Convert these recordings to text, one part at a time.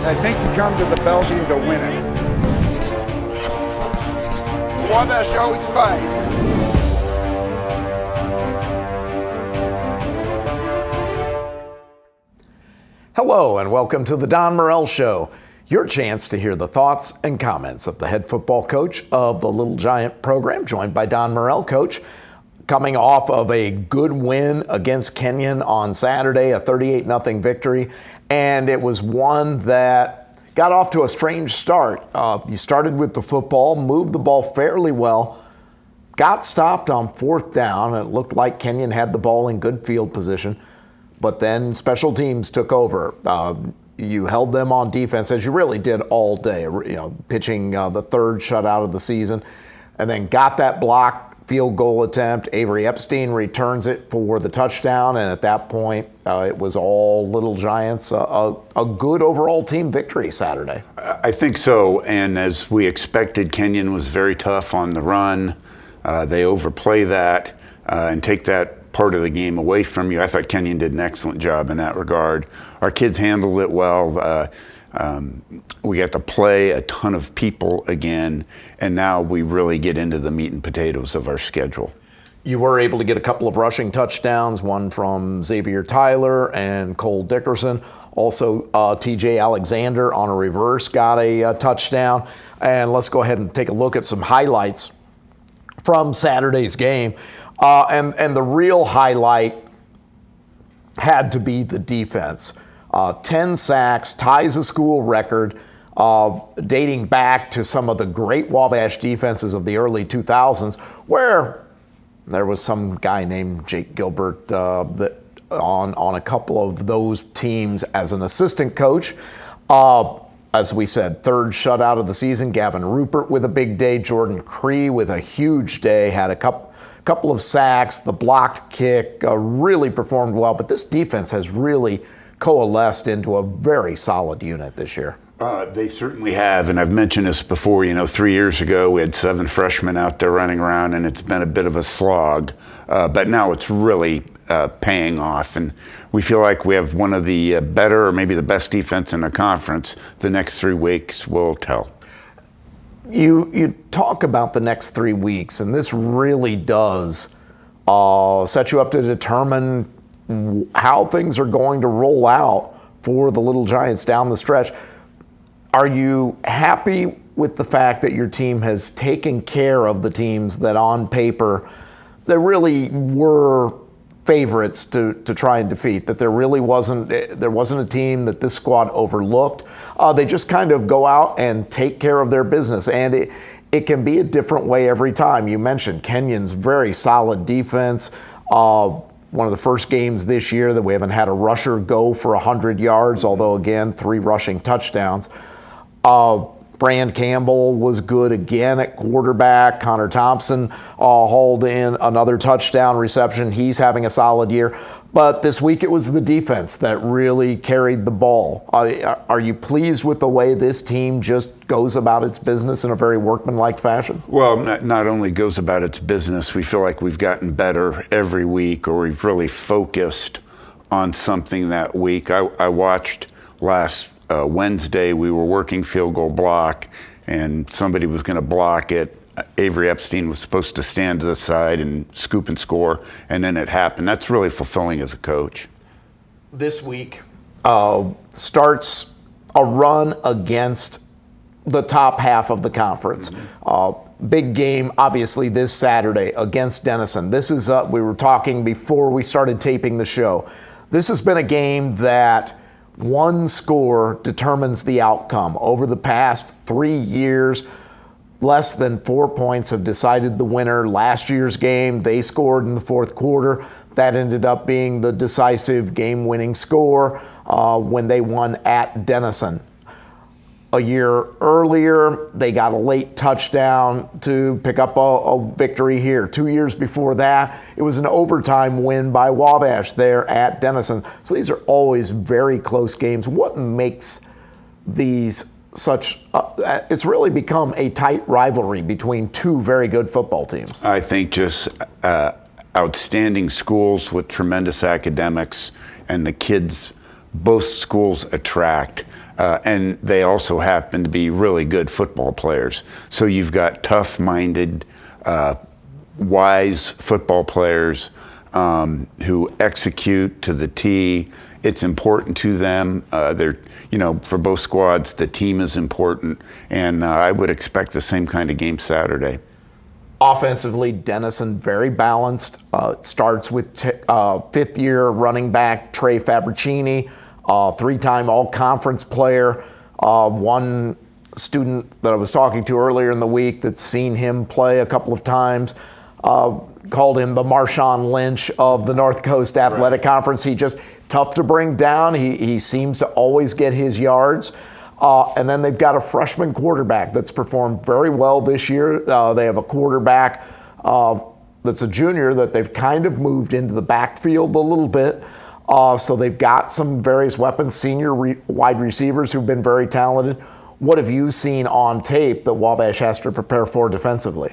I think you come to the Belgian to win it. Wabash always fight. Hello and welcome to the Don Morel Show, your chance to hear the thoughts and comments of the head football coach of the Little Giant program, joined by Don Morel. Coach, coming off of a good win against Kenyon on Saturday, a 38-0 victory, and it was one that got off to a strange start. You started with the football, moved the ball fairly well, got stopped on fourth down, and it looked like Kenyon had the ball in good field position, but then special teams took over. You held them on defense, as you really did all day, pitching the third shutout of the season, and then got that block field goal attempt. Avery Epstein returns it for the touchdown, and at that point, it was all Little Giants. A good overall team victory Saturday. I think so, and as we expected, Kenyon was very tough on the run. They overplay that and take that part of the game away from you. I thought Kenyon did an excellent job in that regard. Our kids handled it well. We got to play a ton of people again, and now we really get into the meat and potatoes of our schedule. You were able to get a couple of rushing touchdowns, one from Xavier Tyler and Cole Dickerson. Also, TJ Alexander on a reverse got a touchdown. And let's go ahead and take a look at some highlights from Saturday's game. And the real highlight had to be the defense. 10 sacks, ties a school record, dating back to some of the great Wabash defenses of the early 2000s, where there was some guy named Jake Gilbert that on a couple of those teams as an assistant coach. As we said, third shutout of the season. Gavin Rupert with a big day. Jordan Cree with a huge day. Had a couple of sacks. The blocked kick really performed well. But this defense has really coalesced into a very solid unit this year. They certainly have, and I've mentioned this before. 3 years ago we had 7 freshmen out there running around, and it's been a bit of a slog. But now it's really paying off, and we feel like we have one of the better, or maybe the best defense in the conference. The next 3 weeks will tell. You talk about the next 3 weeks, and this really does set you up to determine how things are going to roll out for the Little Giants down the stretch. Are you happy with the fact that your team has taken care of the teams that on paper there really were favorites to try and defeat, that there wasn't a team that this squad overlooked? They just kind of go out and take care of their business, and it can be a different way every time. You mentioned Kenyon's very solid defense. One of the first games this year that we haven't had a rusher go for 100 yards, although again, 3 rushing touchdowns. Brand Campbell was good again at quarterback. Connor Thompson hauled in another touchdown reception. He's having a solid year. But this week it was the defense that really carried the ball. Are you pleased with the way this team just goes about its business in a very workmanlike fashion? Well, not only goes about its business, we feel like we've gotten better every week, or we've really focused on something that week. I watched last Wednesday, we were working field goal block, and somebody was going to block it. Avery Epstein was supposed to stand to the side and scoop and score, and then it happened. That's really fulfilling as a coach. This week starts a run against the top half of the conference. Big game, obviously, this Saturday against Denison. This is, we were talking before we started taping the show. This has been a game that one score determines the outcome. Over the past 3 years, less than 4 points have decided the winner. Last year's game, they scored in the fourth quarter. That ended up being the decisive game-winning score when they won at Denison. A year earlier, they got a late touchdown to pick up a victory here. 2 years before that, it was an overtime win by Wabash there at Denison. So these are always very close games. What makes these such, it's really become a tight rivalry between two very good football teams? I think just outstanding schools with tremendous academics, and the kids both schools attract. And they also happen to be really good football players. So you've got tough-minded, wise football players who execute to the T. It's important to them. For both squads, the team is important, and I would expect the same kind of game Saturday. Offensively, Denison very balanced. Starts with fifth-year running back Trey Fabbricini, three-time all-conference player. One student that I was talking to earlier in the week that's seen him play a couple of times called him the Marshawn Lynch of the North Coast Athletic Conference. He just tough to bring down. He seems to always get his yards. And then they've got a freshman quarterback that's performed very well this year. They have a quarterback that's a junior that they've kind of moved into the backfield a little bit. So they've got some various weapons, senior wide receivers who've been very talented. What have you seen on tape that Wabash has to prepare for defensively?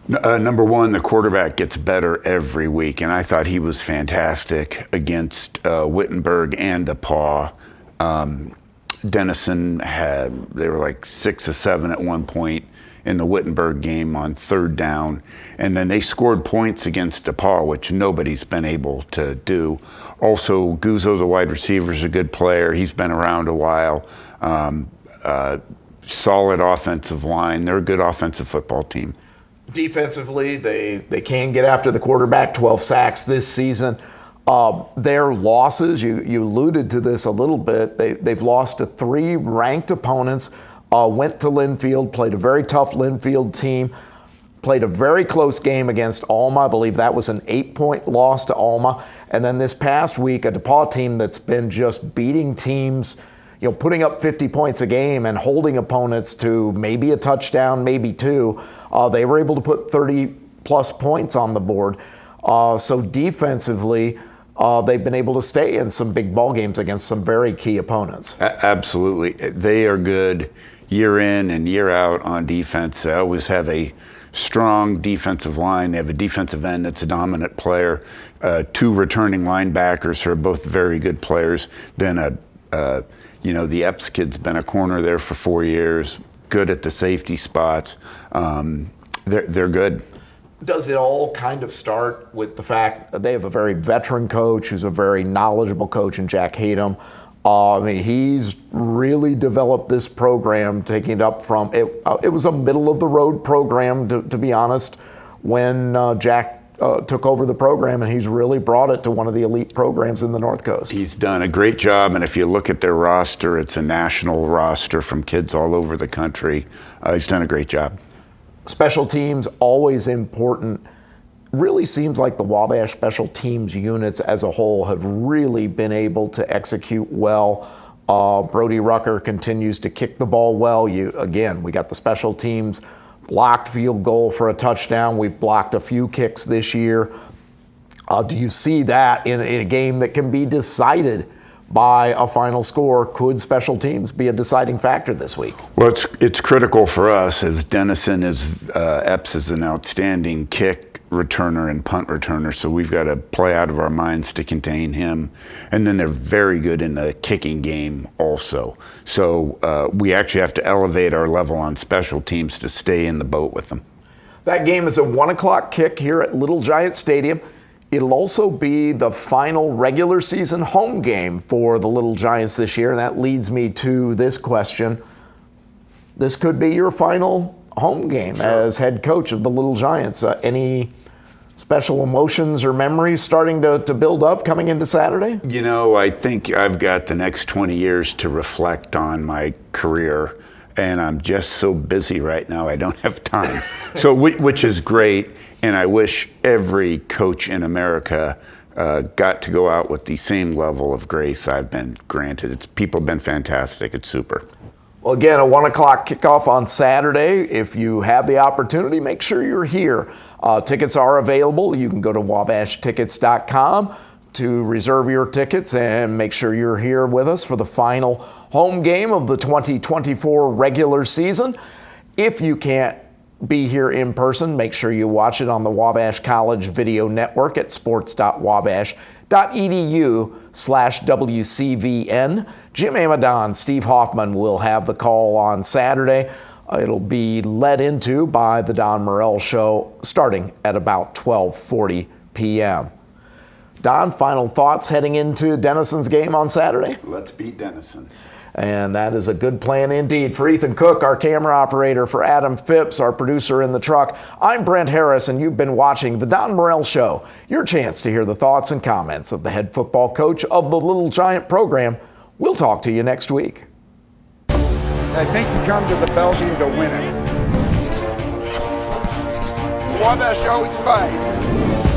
Number one, the quarterback gets better every week, and I thought he was fantastic against Wittenberg and DePauw. Denison they were like 6-7 at one point in the Wittenberg game on third down, and then they scored points against DePauw, which nobody's been able to do. Also, Guzzo, the wide receiver, is a good player. He's been around a while. Solid offensive line. They're a good offensive football team. Defensively, they can get after the quarterback, 12 sacks this season. Their losses, you alluded to this a little bit, they've lost to three ranked opponents, went to Linfield, played a very tough Linfield team, played a very close game against Alma. I believe that was an 8-point loss to Alma. And then this past week, a DePauw team that's been just beating teams, putting up 50 points a game and holding opponents to maybe a touchdown, maybe two. They were able to put 30-plus points on the board. So defensively, they've been able to stay in some big ball games against some very key opponents. Absolutely. They are good year in and year out on defense. They always have a strong defensive line. They have a defensive end that's a dominant player. Two returning linebackers who are both very good players. Then the Epps kid's been a corner there for 4 years, good at the safety spots. They're good. Does it all kind of start with the fact that they have a very veteran coach who's a very knowledgeable coach in Jack Hatem? He's really developed this program, taking it up from, it was a middle-of-the-road program, to be honest, when Jack took over the program, and he's really brought it to one of the elite programs in the North Coast. He's done a great job, and if you look at their roster, it's a national roster from kids all over the country. He's done a great job. Special teams, always important. Really seems like the Wabash special teams units as a whole have really been able to execute well. Brody Rucker continues to kick the ball well. We got the special teams blocked field goal for a touchdown. We've blocked a few kicks this year. Do you see that in a game that can be decided by a final score? Could special teams be a deciding factor this week? Well, it's critical for us, as Denison Epps is an outstanding kick returner and punt returner, so we've got to play out of our minds to contain him. And then they're very good in the kicking game also. So we actually have to elevate our level on special teams to stay in the boat with them. That game is a 1 o'clock kick here at Little Giant Stadium. It'll also be the final regular season home game for the Little Giants this year, and that leads me to this question. This could be your final home game as head coach of the Little Giants. Any special emotions or memories starting to build up coming into Saturday? I think I've got the next 20 years to reflect on my career, and I'm just so busy right now I don't have time. So, which is great, and I wish every coach in America got to go out with the same level of grace I've been granted. People have been fantastic. It's super. Well, again, a 1 o'clock kickoff on Saturday. If you have the opportunity, make sure you're here. Tickets are available. You can go to wabashtickets.com to reserve your tickets and make sure you're here with us for the final home game of the 2024 regular season. If you can't be here in person, make sure you watch it on the Wabash College Video Network at sports.wabash.edu/WCVN. Jim Amadon, Steve Hoffman will have the call on Saturday. It'll be led into by the Don Morel Show starting at about 12:40 p.m. Don, final thoughts heading into Denison's game on Saturday? Let's beat Denison. And that is a good plan indeed. For Ethan Cook, our camera operator, for Adam Phipps, our producer in the truck, I'm Brent Harris, and you've been watching The Don Morel Show, your chance to hear the thoughts and comments of the head football coach of the Little Giant program. We'll talk to you next week. I think you come to the Belgian to win it. Wabash always fight.